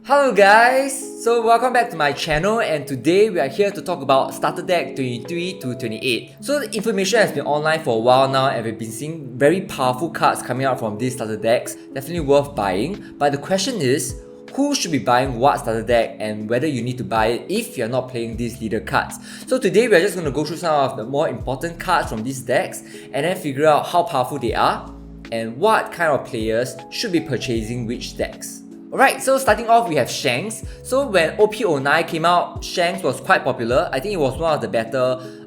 Hello guys! So welcome back to my channel, and today we are here to talk about starter deck 23 to 28. So the information has been online for a while now, and we've been seeing very powerful cards coming out from these starter decks. Definitely worth buying. But the question is, who should be buying what starter deck and whether you need to buy it if you're not playing these leader cards. So today we're just going to go through some of the more important cards from these decks and then figure out how powerful they are and what kind of players should be purchasing which decks. Alright, so starting off we have Shanks. So when OP09 came out, Shanks was quite popular. I think it was one of the better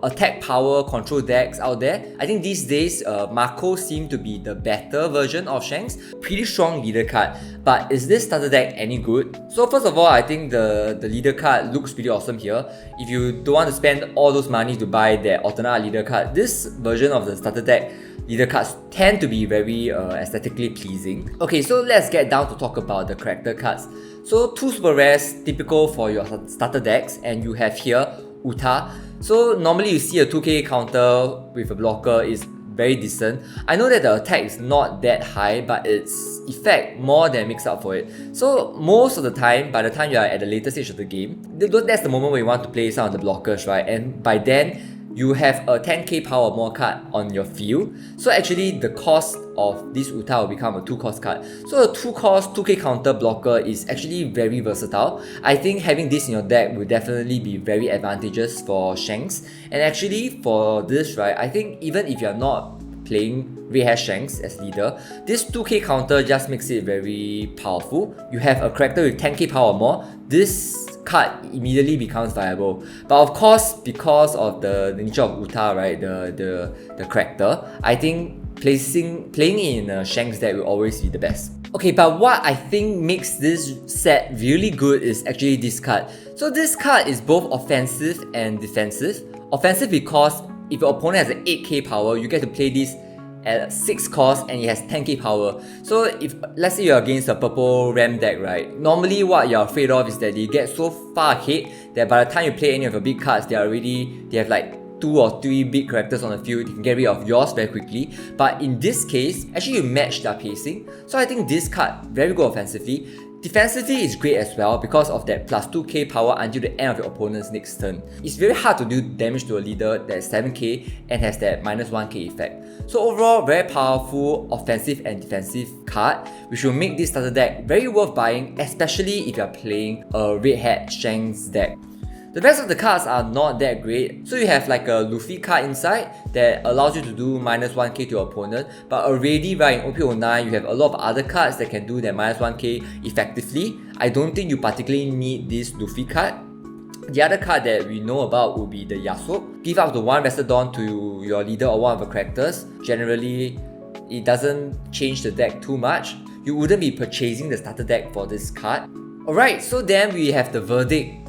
attack power control decks out there. I think these days Mako seemed to be the better version of Shanks. Pretty strong leader card. But is this starter deck any good? So first of all, I think the leader card looks pretty awesome here. If you don't want to spend all those money to buy the alternate leader card, this version of the starter deck leader cards tend to be very aesthetically pleasing. Okay, so let's get down to talk about the character cards. So two super rares typical for your starter decks, and you have here Uta. So normally you see a 2k counter with a blocker is very decent. I know that the attack is not that high, but its effect more than makes up for it. So most of the time, by the time you are at the later stage of the game, that's the moment where you want to play some of the blockers, right? And by then, you have a 10k power or more card on your field. So actually the cost of this Uta will become a 2-cost card. So a 2-cost 2k counter blocker is actually very versatile. I think having this in your deck will definitely be very advantageous for Shanks. And actually for this, right, I think even if you're not playing Red Hair Shanks as leader, this 2k counter just makes it very powerful. You have a character with 10k power or more, this card immediately becomes viable. But of course, because of the nature of Uta, right, the character, I think playing in a Shanks deck will always be the best. Okay, but what I think makes this set really good is actually this card. So this card is both offensive and defensive. Offensive because if your opponent has an 8k power, you get to play this at 6 cost and it has 10k power. So if let's say you're against a purple ram deck, right, normally what you're afraid of is that they get so far ahead that by the time you play any of your big cards, they have like 2 or 3 big characters on the field. You can get rid of yours very quickly. But in this case, actually you match their pacing. So I think this card very good offensively. Defensively is great as well because of that plus 2k power until the end of your opponent's next turn. It's very hard to do damage to a leader that's 7k and has that minus 1k effect. So overall, very powerful offensive and defensive card, which will make this starter deck very worth buying, especially if you're playing a Red Hat Shanks deck. The rest of the cards are not that great. So you have like a Luffy card inside that allows you to do minus 1k to your opponent, but already right in OP09 you have a lot of other cards that can do that minus 1k effectively. I don't think you particularly need this Luffy card. The other card that we know about will be the Yasuo. Give up to 1 Restodon to your leader or one of the characters. Generally, it doesn't change the deck too much. You wouldn't be purchasing the starter deck for this card. Alright, so then we have the verdict.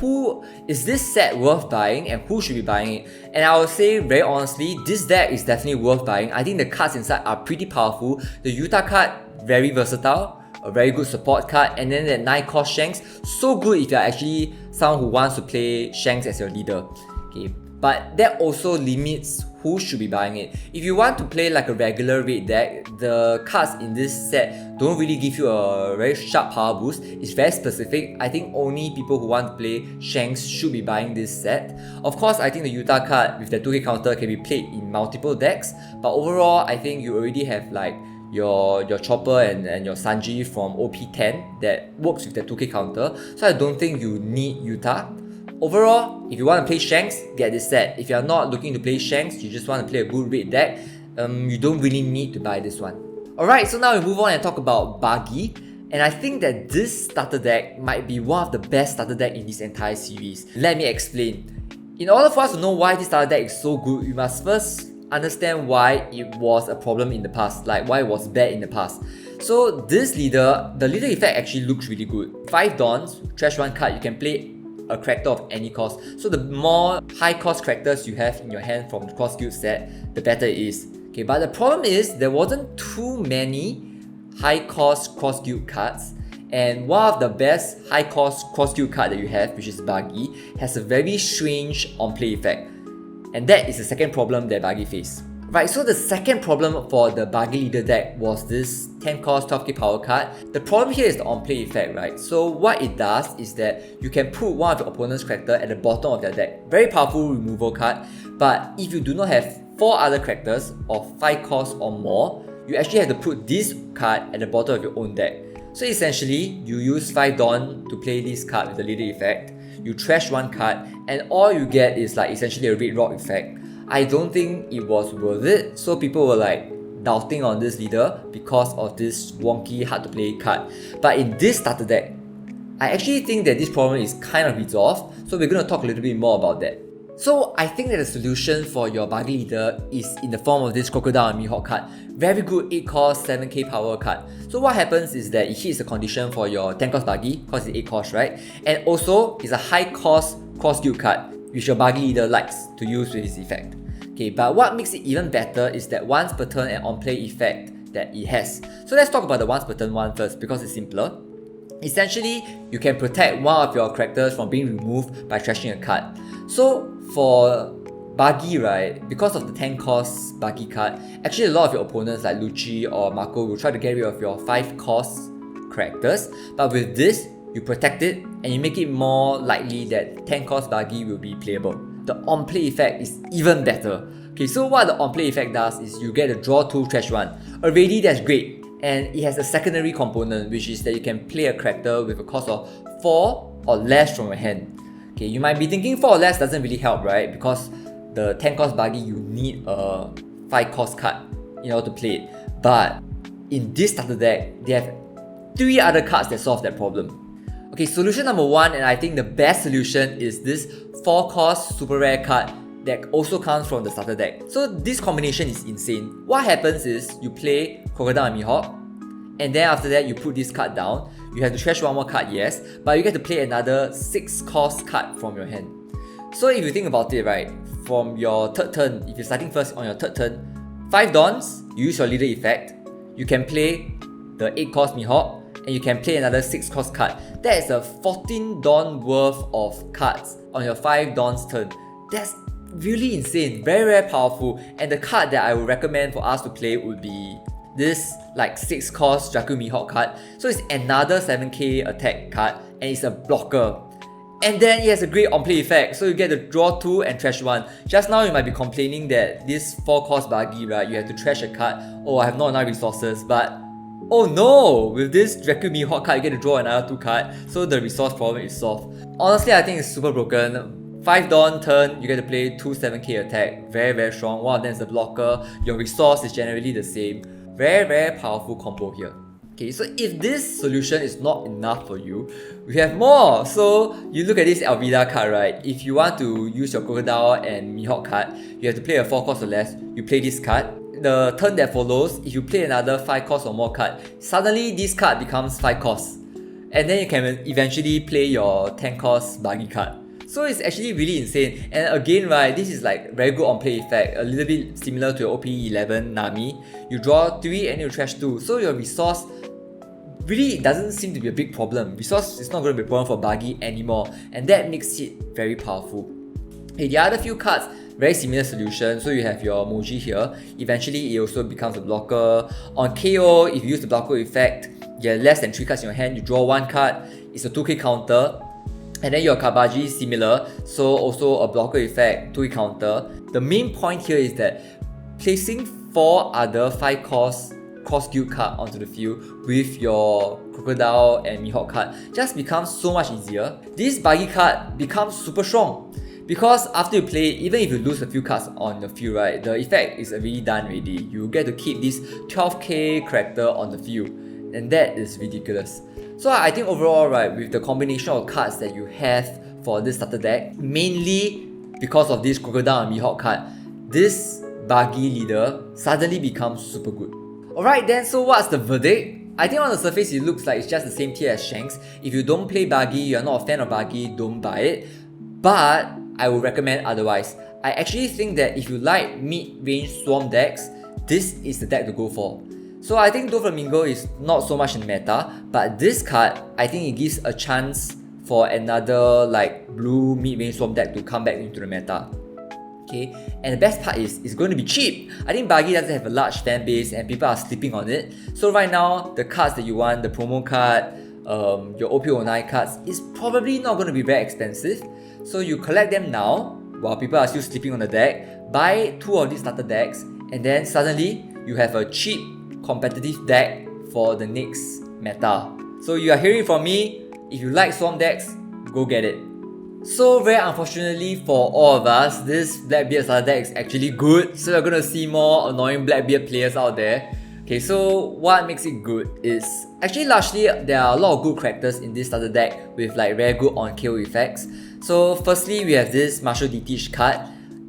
Who is this set worth buying and who should be buying it? And I would say very honestly, this deck is definitely worth buying. I think the cards inside are pretty powerful. The Utah card, very versatile, a very good support card, and then that 9-cost Shanks, so good if you're actually someone who wants to play Shanks as your leader. Okay, but that also limits who should be buying it. If you want to play like a regular raid deck, the cards in this set don't really give you a very sharp power boost. It's very specific. I think only people who want to play Shanks should be buying this set. Of course, I think the Utah card with the 2k counter can be played in multiple decks, but overall, I think you already have like your Chopper and your Sanji from OP10 that works with the 2k counter, so I don't think you need Utah. Overall, if you want to play Shanks, get this set. If you're not looking to play Shanks, you just want to play a good raid deck, you don't really need to buy this one. Alright, so now we move on and talk about Buggy. And I think that this starter deck might be one of the best starter deck in this entire series. Let me explain. In order for us to know why this starter deck is so good, we must first understand why it was a problem in the past, like why it was bad in the past. So this leader, the leader effect actually looks really good. 5 Dawns, trash 1 card, you can play a character of any cost. So the more high cost characters you have in your hand from the cross guild set, the better it is. Okay, but the problem is there wasn't too many high cost cross guild cards, and one of the best high cost cross guild card that you have, which is Buggy, has a very strange on play effect. And that is the second problem that Buggy faced. Right, so the second problem for the Buggy Leader deck was this 10 cost 12k power card. The problem here is the on-play effect, right? So what it does is that you can put one of your opponent's character at the bottom of their deck. Very powerful removal card, but if you do not have 4 other characters of 5 costs or more, you actually have to put this card at the bottom of your own deck. So essentially, you use 5 Dawn to play this card with the leader effect, you trash one card, and all you get is like essentially a red rock effect. I don't think it was worth it, so people were like doubting on this leader because of this wonky, hard to play card. But in this starter deck, I actually think that this problem is kind of resolved, so we're going to talk a little bit more about that. So I think that the solution for your Buggy Leader is in the form of this Crocodile and Mihawk card. Very good 8 cost, 7k power card. So what happens is that it hits the condition for your 10 cost Buggy, because it's 8 cost, right? And also, it's a high cost cross guild card, which your Buggy Leader likes to use with his effect. Okay, but what makes it even better is that once per turn and on play effect that it has. So let's talk about the once per turn one first because it's simpler. Essentially, you can protect one of your characters from being removed by trashing a card. So for Buggy, right, because of the 10 cost Buggy card, actually a lot of your opponents like Lucci or Marco will try to get rid of your 5 cost characters, but with this, you protect it and you make it more likely that 10 cost Buggy will be playable. The on-play effect is even better. Okay, so what the on-play effect does is you get a draw 2, trash 1. Already that's great, and it has a secondary component, which is that you can play a character with a cost of 4 or less from your hand. Okay, you might be thinking 4 or less doesn't really help, right? Because the 10 cost Buggy, you need a 5 cost card in order to play it. But in this starter deck, they have 3 other cards that solve that problem. Okay, solution number 1, and I think the best solution, is this 4 cost super rare card that also comes from the starter deck. So this combination is insane. What happens is you play Crocodile and Mihawk, and then after that you put this card down. You have to trash one more card, yes, but you get to play another 6 cost card from your hand. So if you think about it, right, from your third turn, if you're starting first on your third turn, 5 Dawns, you use your leader effect, you can play the 8 cost Mihawk, and you can play another 6 cost card. That is a 14 Dawn worth of cards on your 5 Dawns turn. That's really insane, very powerful, and the card that I would recommend for us to play would be this like 6 cost Jakku Mihawk card. So it's another 7k attack card and it's a blocker. And then it has a great on-play effect, so you get to draw 2 and trash 1. Just now you might be complaining that this 4 cost Buggy, right, you have to trash a card, oh I have not enough resources, but oh no! With this Jakku Mihawk card, you get to draw another 2 cards, so the resource problem is solved. Honestly, I think it's super broken. 5 Dawn turn, you get to play 2 7k attack, very strong. One of them is the blocker, your resource is generally the same. Very powerful combo here. Okay, so if this solution is not enough for you, we have more. So you look at this Alvida card, right? If you want to use your Crocodile and Mihawk card, you have to play a 4 cost or less, you play this card. The turn that follows, if you play another 5 cost or more card, suddenly this card becomes 5 costs. And then you can eventually play your 10 cost Buggy card. So it's actually really insane. And again, right, this is like very good on play effect, a little bit similar to your OP11 Nami. You draw 3 and you trash 2. So your resource really doesn't seem to be a big problem. Resource is not going to be a problem for Buggy anymore, and that makes it very powerful. Okay, the other few cards, very similar solution. So you have your Moji here. Eventually it also becomes a blocker. On KO, if you use the blocker effect, you have less than 3 cards in your hand, you draw 1 card, it's a 2k counter. And then your Kabaji is similar, so also a blocker effect, 2k counter. The main point here is that placing 4 other 5 cost cross guild card onto the field with your Crocodile and Mihawk card just becomes so much easier. This Buggy card becomes super strong, because after you play, even if you lose a few cards on the field, right, the effect is already done already. You get to keep this 12k character on the field, and that is ridiculous. So I think overall, right, with the combination of cards that you have for this starter deck, mainly because of this Crocodile and Mihawk card, this Buggy leader suddenly becomes super good. Alright then, so what's the verdict? I think on the surface it looks like it's just the same tier as Shanks. If you don't play Buggy, you're not a fan of Buggy, don't buy it. But I would recommend otherwise. I actually think that if you like mid-range Swarm decks, this is the deck to go for. So I think Doflamingo is not so much in meta, but this card, I think it gives a chance for another like blue mid-range Swarm deck to come back into the meta. Okay, and the best part is it's going to be cheap. I think Buggy doesn't have a large fan base and people are sleeping on it. So right now, the cards that you want, the promo card, your OP09 cards, is probably not going to be very expensive. So you collect them now while people are still sleeping on the deck, buy 2 of these starter decks, and then suddenly you have a cheap competitive deck for the next meta. So you are hearing from me, if you like Swamp decks, go get it. So very unfortunately for all of us, this Blackbeard starter deck is actually good, so you're gonna see more annoying Blackbeard players out there. Okay, so what makes it good is actually largely there are a lot of good characters in this starter deck with like very good on-kill effects. So firstly, we have this Martial DTH card.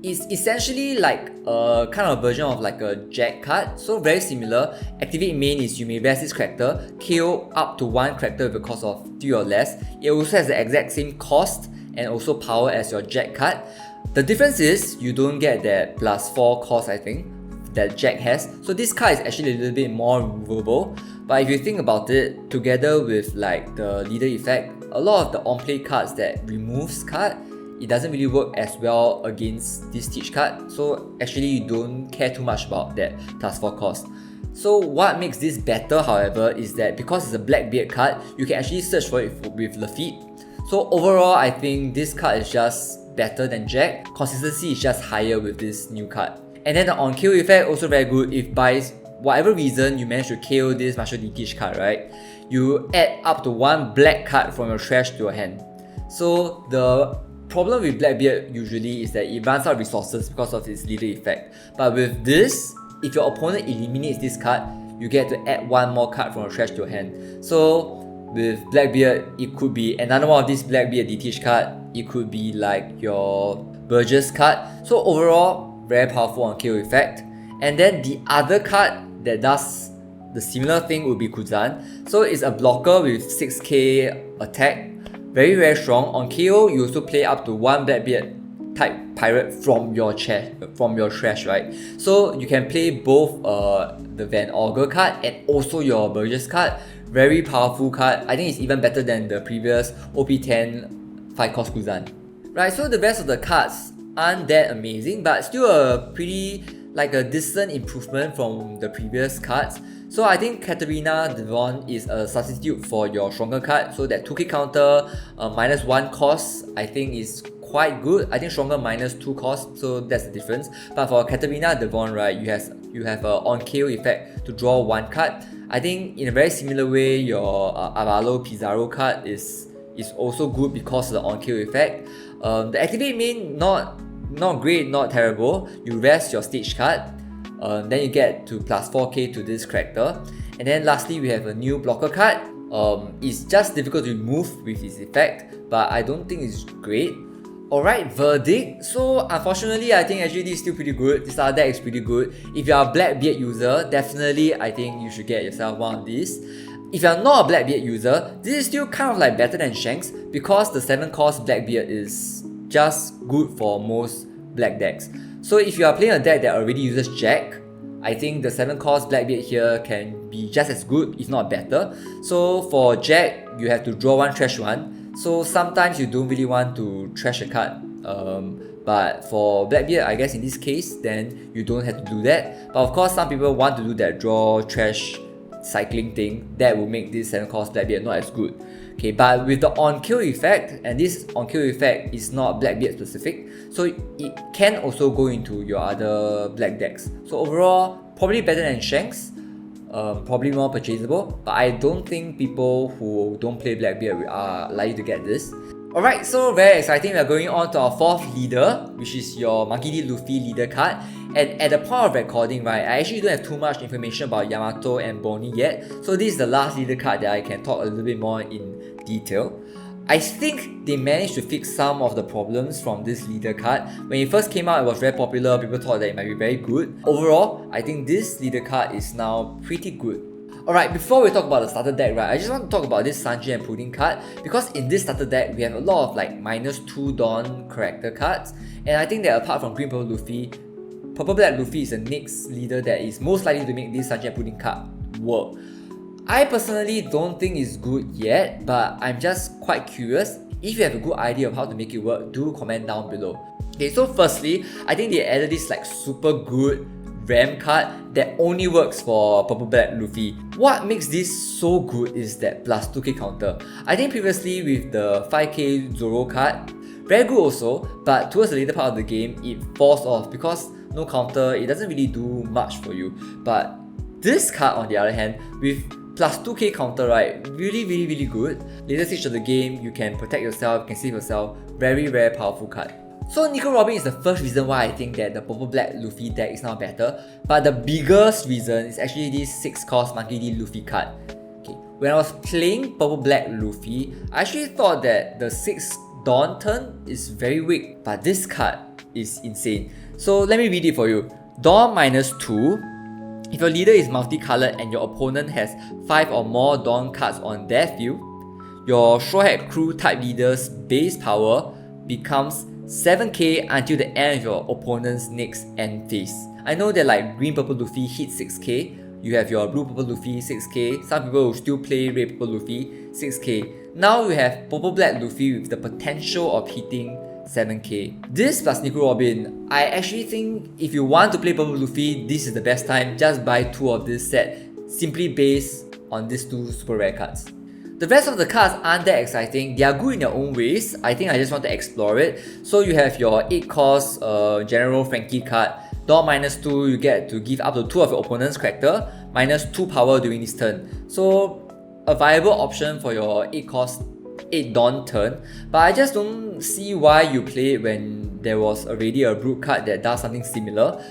It's essentially like a kind of version of like a Jack card, so very similar. Activate main is you may rest this character, KO up to 1 character with a cost of 3 or less. It also has the exact same cost and also power as your Jack card. The difference is you don't get that +4 cost, I think, that Jack has. So this card is actually a little bit more removable. But if you think about it, together with like the leader effect, a lot of the on-play cards that removes card, it doesn't really work as well against this Teach card. So actually you don't care too much about that +4 cost. So what makes this better, however, is that because it's a Blackbeard card, you can actually search for it with Luffy. So overall, I think this card is just better than Jack. Consistency is just higher with this new card. And then the on-kill effect also very good. If by whatever reason you manage to KO this Martial DTH card, right? You add up to 1 black card from your trash to your hand. So the problem with Blackbeard usually is that it runs out of resources because of its leader effect. But with this, if your opponent eliminates this card, you get to add 1 more card from your trash to your hand. So with Blackbeard, it could be another one of these Blackbeard DTH card. It could be like your Burgess card. So overall, very powerful on kill effect. And then the other card that does the similar thing would be Kuzan. So it's a blocker with 6k attack. Very strong. On KO, you also play up to 1 Blackbeard type pirate from your trash, right? So you can play both the Van Augur card and also your Burgess card. Very powerful card. I think it's even better than the previous OP10 5 cost Kuzan. Right, so the rest of the cards aren't that amazing, but still a pretty like a decent improvement from the previous cards. So I think Katarina Devon is a substitute for your stronger card. So that 2k counter, -1 cost, I think is quite good. I think stronger -2 cost, so that's the difference. But for Katarina Devon, right, you have a on KO effect to draw 1 card. I think in a very similar way, your Avalo Pizarro card is also good because of the on KO effect. The activate main not great, not terrible. You rest your stage card, then you get to +4k to this character. And then lastly, we have a new blocker card. It's just difficult to remove with its effect, but I don't think it's great. Alright, verdict. So unfortunately, I think actually this is still pretty good. This other deck is pretty good. If you are a Blackbeard user, definitely I think you should get yourself one of these. If you are not a Blackbeard user, this is still kind of like better than Shanks because the 7 cost Blackbeard is just good for most black decks. So if you are playing a deck that already uses Jack, I think the 7 cost Blackbeard here can be just as good, if not better. So for Jack, you have to draw 1 trash 1. So sometimes you don't really want to trash a card. But for Blackbeard, I guess in this case, then you don't have to do that. But of course, some people want to do that draw trash cycling thing. That will make this 7 cost Blackbeard not as good. Okay, but with the on-kill effect, and this on-kill effect is not Blackbeard specific, so it can also go into your other black decks. So overall, probably better than Shanks, probably more purchasable, but I don't think people who don't play Blackbeard are likely to get this. Alright, so very exciting. We're going on to our 4th leader, which is your Monkey D. Luffy leader card. And at the point of recording, right, I actually don't have too much information about Yamato and Bonny yet. So this is the last leader card that I can talk a little bit more in detail. I think they managed to fix some of the problems from this leader card. When it first came out, it was very popular. People thought that it might be very good. Overall, I think this leader card is now pretty good. Alright, before we talk about the starter deck, right, I just want to talk about this Sanji and Pudding card, because in this starter deck, we have a lot of like -2 Dawn character cards, and I think that apart from Green Purple Luffy, Purple Black Luffy is the next leader that is most likely to make this Sanji and Pudding card work. I personally don't think it's good yet, but I'm just quite curious. If you have a good idea of how to make it work, do comment down below. Okay, so firstly, I think they added this like super good Ram card that only works for Purple Black Luffy. What makes this so good is that plus 2k counter. I think previously with the 5k Zoro card, very good also, but towards the later part of the game, it falls off because no counter, it doesn't really do much for you. But this card on the other hand, with plus 2k counter, right, really good. Later stage of the game, you can protect yourself, you can save yourself, very powerful card. So Nico Robin is the first reason why I think that the Purple Black Luffy deck is now better, but the biggest reason is actually this 6 cost Monkey D Luffy card. Okay, when I was playing Purple Black Luffy, I actually thought that the 6 Dawn turn is very weak, but this card is insane. So let me read it for you. Dawn -2. If your leader is multicolored and your opponent has 5 or more Dawn cards on their field, your Straw Hat Crew type leader's base power becomes 7k until the end of your opponent's next end phase. I know that like green purple Luffy hits 6k, you have your blue purple Luffy 6k, some people will still play red purple Luffy 6k. Now you have purple black Luffy with the potential of hitting 7k. This plus Nico Robin, I actually think if you want to play purple Luffy, this is the best time. Just buy 2 of this set simply based on these 2 super rare cards. The rest of the cards aren't that exciting, they are good in their own ways. I think I just want to explore it. So you have your 8 cost General Frankie card. Dawn -2, you get to give up to 2 of your opponent's character, -2 power during this turn. So a viable option for your 8 cost 8 Dawn turn, but I just don't see why you play it when there was already a Brute card that does something similar,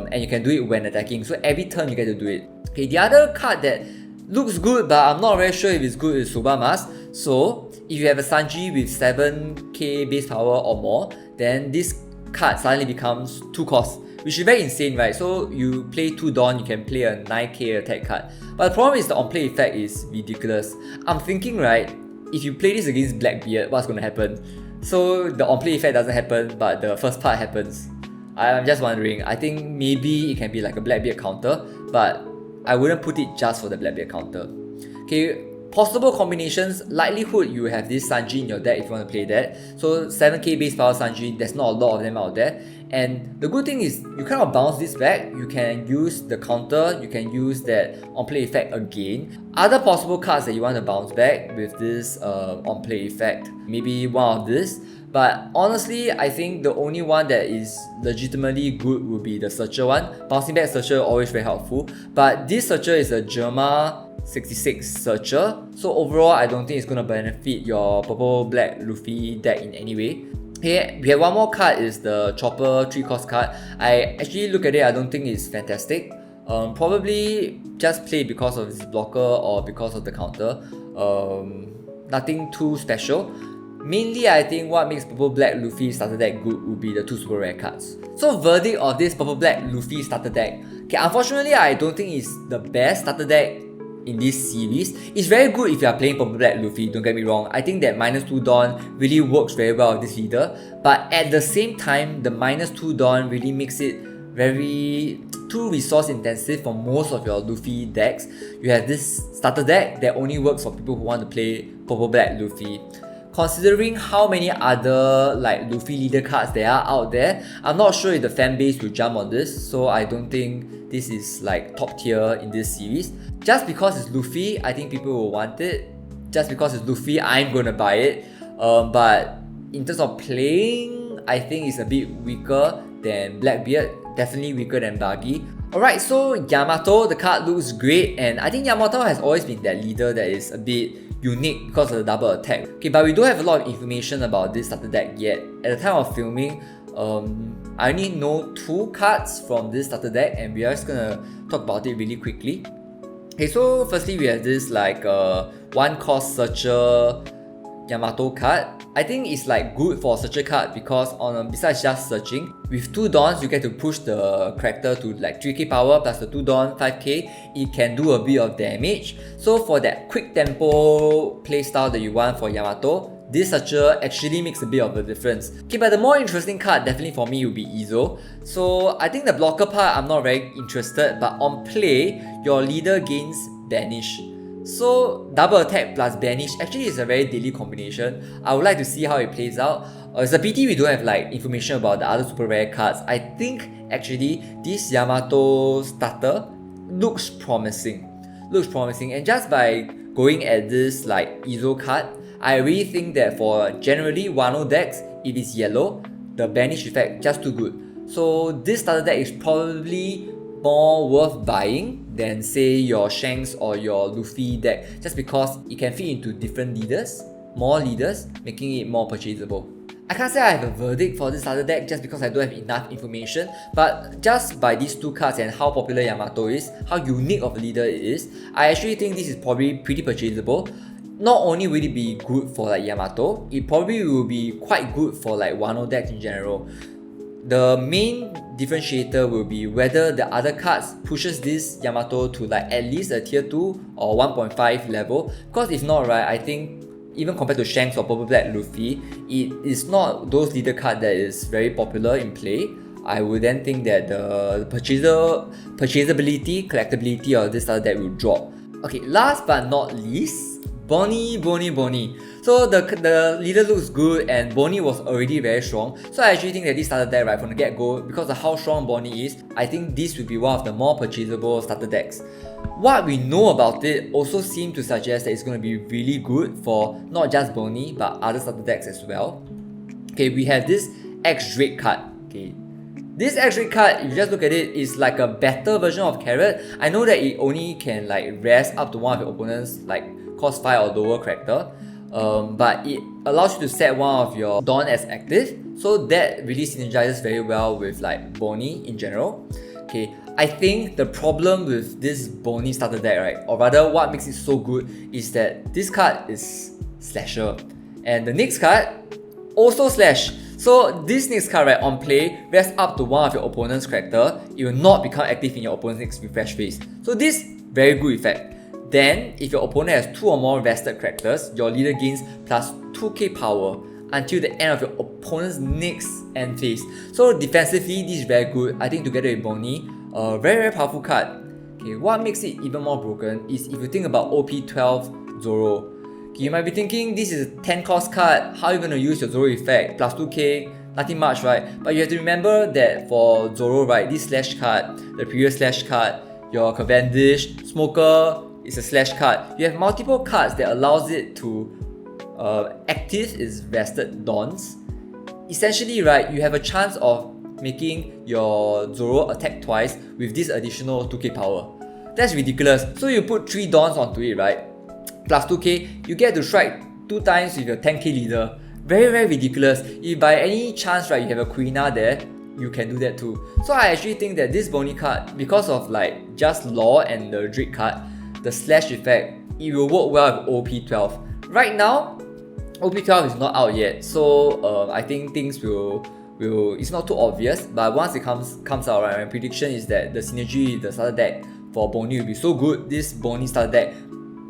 and you can do it when attacking. So every turn you get to do it. Okay, the other card that looks good, but I'm not very sure if it's good, is Subamas. So if you have a Sanji with 7k base power or more, then this card suddenly becomes 2 cost, which is very insane, right? So you play 2 Dawn, you can play a 9k attack card. But the problem is the on-play effect is ridiculous. I'm thinking, right, if you play this against Blackbeard, what's going to happen? So the on-play effect doesn't happen, but the first part happens. I'm just wondering, I think maybe it can be like a Blackbeard counter, but I wouldn't put it just for the Blackbeard counter. Okay, possible combinations, likelihood you have this Sanji in your deck if you want to play that. So 7k base power Sanji, there's not a lot of them out there. And the good thing is, you kind of bounce this back, you can use the counter, you can use that on-play effect again. Other possible cards that you want to bounce back with this on-play effect, maybe one of this. But honestly, I think the only one that is legitimately good would be the Searcher one. Bouncing back Searcher always very helpful. But this Searcher is a Germa 66 Searcher. So overall, I don't think it's going to benefit your Purple Black Luffy deck in any way. Here, we have one more card, is the Chopper 3 cost card. I actually look at it, I don't think it's fantastic. Probably just play because of this blocker or because of the counter. Nothing too special. Mainly, I think what makes Purple Black Luffy starter deck good would be the 2 super rare cards. So verdict of this Purple Black Luffy starter deck. Okay, unfortunately, I don't think it's the best starter deck in this series. It's very good if you are playing Purple Black Luffy, don't get me wrong. I think that -2 Dawn really works very well with this leader. But at the same time, the -2 Dawn really makes it very too resource intensive for most of your Luffy decks. You have this starter deck that only works for people who want to play Purple Black Luffy. Considering how many other like Luffy leader cards there are out there, I'm not sure if the fan base will jump on this, so I don't think this is like top tier in this series. Just because it's Luffy, I think people will want it. Just because it's Luffy, I'm gonna buy it. But in terms of playing, I think it's a bit weaker than Blackbeard, definitely weaker than Buggy. Alright, so Yamato, the card looks great, and I think Yamato has always been that leader that is a bit unique because of the double attack. Okay, but we don't have a lot of information about this starter deck yet. At the time of filming, I only know 2 cards from this starter deck, and we are just gonna talk about it really quickly. Okay, so firstly we have this like 1 cost Searcher Yamato card. I think it's like good for a Searcher card because besides just searching, with 2 Dawns you get to push the character to like 3k power plus the 2 Dawn 5k. It can do a bit of damage. So for that quick tempo playstyle that you want for Yamato, this Searcher actually makes a bit of a difference. Okay, but the more interesting card definitely for me would be Izo. So I think the blocker part I'm not very interested, but on play, your leader gains Banish. So double attack plus banish actually is a very deadly combination. I would like to see how it plays out. It's a pity we don't have like information about the other super rare cards. I think actually this Yamato starter looks promising. And just by going at this like Izo card, I really think that for generally Wano decks, if it's yellow, the banish effect just too good. So this starter deck is probably more worth buying than say your Shanks or your Luffy deck, just because it can fit into different leaders, more leaders, making it more purchasable. I can't say I have a verdict for this starter deck just because I don't have enough information, but just by these two cards and how popular Yamato is, how unique of a leader it is, I actually think this is probably pretty purchasable. Not only will it be good for like Yamato, it probably will be quite good for like Wano decks in general. The main differentiator will be whether the other cards pushes this Yamato to like at least a tier 2 or 1.5 level, because if not, right, I think even compared to Shanks or Purple Black Luffy, it is not those leader card that is very popular in play. I would then think that the purchasability, collectability of this starter deck will drop. Okay, last but not least, Bonny. So the leader looks good and Bonny was already very strong. So I actually think that this starter deck right from the get-go, because of how strong Bonny is, I think this will be one of the more purchasable starter decks. What we know about it also seems to suggest that it's going to be really good for not just Bonny but other starter decks as well. Okay, we have this X-Drake card. Okay, this X-Drake card, if you just look at it, is like a better version of Carrot. I know that it only can like rest up to one of your opponents like cost 5 or lower character, but it allows you to set one of your Dawn as active, so that really synergizes very well with like Bonny in general. Okay, I think the problem with this Bonny starter deck, right, or rather what makes it so good, is that this card is Slasher, and the next card also Slash. So this next card, right, on play, rests up to one of your opponent's character. It will not become active in your opponent's next refresh phase. So this very good effect. Then, if your opponent has 2 or more vested characters, your leader gains plus 2k power until the end of your opponent's next end phase. So defensively, this is very good. I think together with Bonny, a very powerful card. Okay, what makes it even more broken is if you think about OP12 Zoro. Okay, you might be thinking this is a 10 cost card, how are you going to use your Zoro effect? Plus 2k, nothing much, right? But you have to remember that for Zoro, right, this Slash card, the previous Slash card, your Cavendish, Smoker is a Slash card. You have multiple cards that allows it to active its vested Dawns. Essentially, right, you have a chance of making your Zoro attack twice with this additional 2k power. That's ridiculous. So you put 3 Dawns onto it, right? Plus 2k, you get to strike 2 times with your 10k leader. Very ridiculous. If by any chance, right, you have a Quina there, you can do that too. So I actually think that this Bonny card, because of like just Law and the Drake card, the Slash effect, it will work well with OP12. Right now, OP12 is not out yet, so I think things will it's not too obvious, but once it comes out, right, my prediction is that the synergy, the starter deck for Bonny will be so good. This Bonny starter deck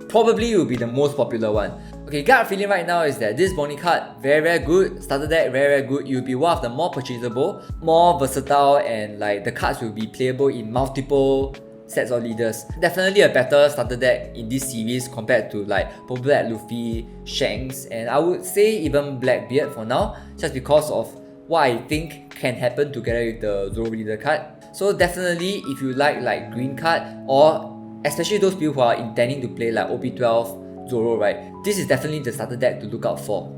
probably will be the most popular one. Okay, gut feeling right now is that this Bonny card, very good, starter deck, very good. It will be one of the more purchasable, more versatile, and like the cards will be playable in multiple sets of leaders. Definitely a better starter deck in this series compared to like Purple Black Luffy, Shanks, and I would say even Blackbeard for now, just because of what I think can happen together with the Zoro leader card. So definitely, if you like green card, or especially those people who are intending to play like OP12 Zoro, right, this is definitely the starter deck to look out for.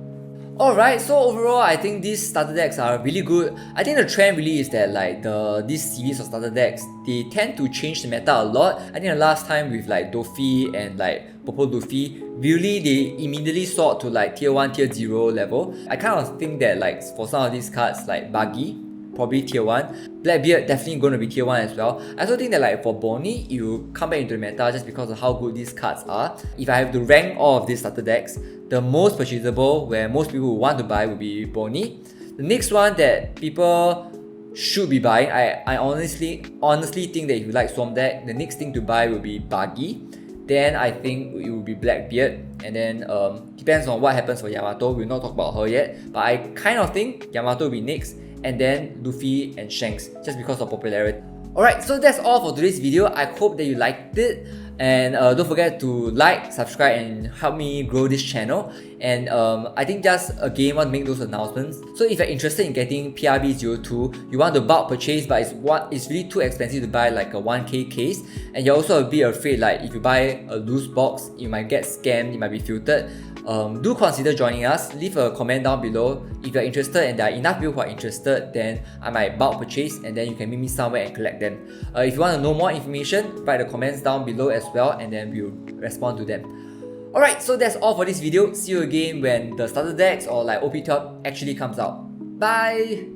Alright, so overall, I think these starter decks are really good. I think the trend really is that like this series of starter decks, they tend to change the meta a lot. I think the last time with like Doffy and like Purple Luffy, really they immediately soared to like tier 1, tier 0 level. I kind of think that like for some of these cards like Buggy, probably tier 1. Blackbeard definitely going to be tier 1 as well. I also think that like for Bonny, you come back into the meta just because of how good these cards are. If I have to rank all of these starter decks, the most purchasable, where most people will want to buy, will be Bonny. The next one that people should be buying, I honestly think that if you like Swamp deck, the next thing to buy will be Buggy. Then I think it will be Blackbeard, and then depends on what happens for Yamato. We'll not talk about her yet, but I kind of think Yamato will be next, and then Luffy and Shanks, just because of popularity. Alright, so that's all for today's video. I hope that you liked it. And don't forget to like, subscribe, and help me grow this channel. And I think just again want to make those announcements. So if you're interested in getting PRB02, you want to bulk purchase, but it's really too expensive to buy like a 1K case, and you're also a bit afraid like if you buy a loose box, you might get scammed, it might be filtered. Do consider joining us. Leave a comment down below if you're interested, and there are enough people who are interested, then I might bulk purchase and then you can meet me somewhere and collect them. If you want to know more information, write the comments down below as well, and then we'll respond to them. Alright, so that's all for this video. See you again when the starter decks or like OP12 actually comes out. Bye!